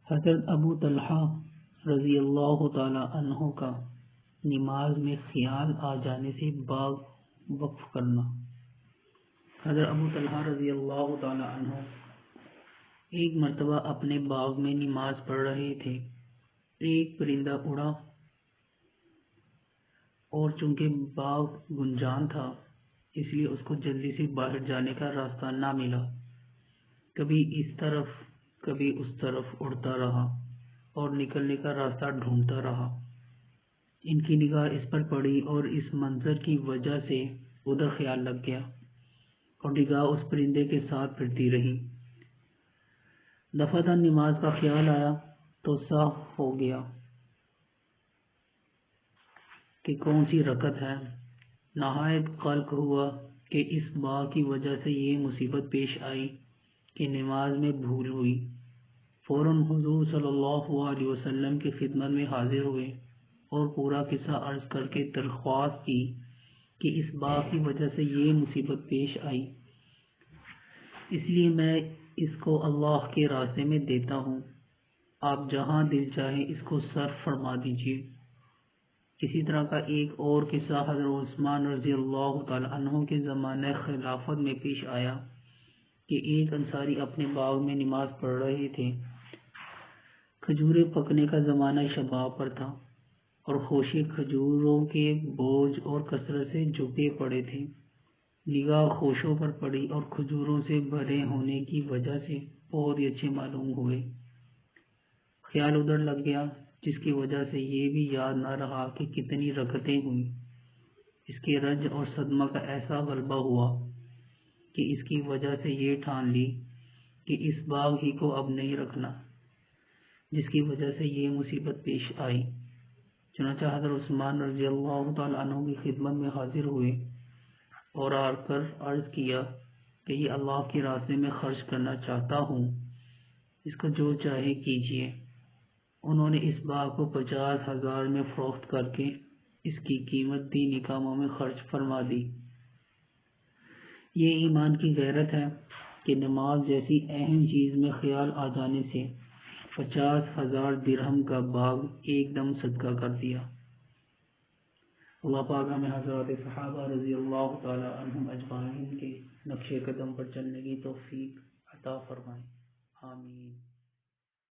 حضرت ابو طلحہ رضی اللہ تعالی عنہ کا نماز میں خیال آ جانے سے باغ وقف کرنا۔ حضرت ابو طلحہ رضی اللہ تعالی عنہ ایک مرتبہ اپنے باغ میں نماز پڑھ رہے تھے۔ ایک پرندہ اڑا اور چونکہ باغ گنجان تھا اس لیے اس کو جلدی سے باہر جانے کا راستہ نہ ملا۔ کبھی اس طرف کبھی اس طرف اڑتا رہا اور نکلنے کا راستہ ڈھونڈتا رہا۔ ان کی نگاہ اس پر پڑی اور اس منظر کی وجہ سے ادھر خیال لگ گیا اور نگاہ اس پرندے کے ساتھ پھرتی رہی۔ دفعتاً نماز کا خیال آیا تو صاف ہو گیا کہ کون سی رکعت ہے۔ نہایت قلق ہوا کہ اس باغ کی وجہ سے یہ مصیبت پیش آئی کہ نماز میں بھول ہوئی۔ فوراً حضور صلی اللہ علیہ وسلم کی خدمت میں حاضر ہوئے اور پورا قصہ عرض کر کے درخواست کی کہ اس باغ کی وجہ سے یہ مصیبت پیش آئی، اس لیے میں اس کو اللہ کے راستے میں دیتا ہوں، آپ جہاں دل چاہے اس کو صرف فرما دیجیے۔ اسی طرح کا ایک اور قصہ حضرت عثمان رضی اللہ تعالی عنہ کے زمانہ خلافت میں پیش آیا کہ ایک انصاری اپنے باغ میں نماز پڑھ رہے تھے۔ کھجوریں پکنے کا زمانہ شباب پر تھا اور خوشے کھجوروں کے بوجھ اور کثرت سے جھکے پڑے تھے۔ نگاہ خوشوں پر پڑی اور کھجوروں سے بھرے ہونے کی وجہ سے بہت ہی اچھے معلوم ہوئے۔ خیال ادھر لگ گیا جس کی وجہ سے یہ بھی یاد نہ رہا کہ کتنی رکعتیں ہوئیں۔ اس کے رنج اور صدمہ کا ایسا غلبہ ہوا کہ اس کی وجہ سے یہ ٹھان لی کہ اس باغ ہی کو اب نہیں رکھنا، جس کی وجہ سے یہ مصیبت پیش آئی۔ چنانچہ حضرت عثمان رضی اللہ تعالی عنہ کی خدمت میں حاضر ہوئے اور آ کر عرض کیا کہ یہ اللہ کے راستے میں خرچ کرنا چاہتا ہوں، اس کو جو چاہے کیجیے۔ انہوں نے اس باغ کو 50,000 میں فروخت کر کے اس کی قیمت دینی کاموں میں خرچ فرما دی۔ یہ ایمان کی غیرت ہے کہ نماز جیسی اہم چیز میں خیال آ جانے سے 50,000 درہم کا باغ ایک دم صدقہ کر دیا۔ اللہ پاک ہمیں حضرات صحابہ رضی اللہ تعالی عنہم اجمعین کے نقش قدم پر چلنے کی توفیق عطا فرمائے، آمین۔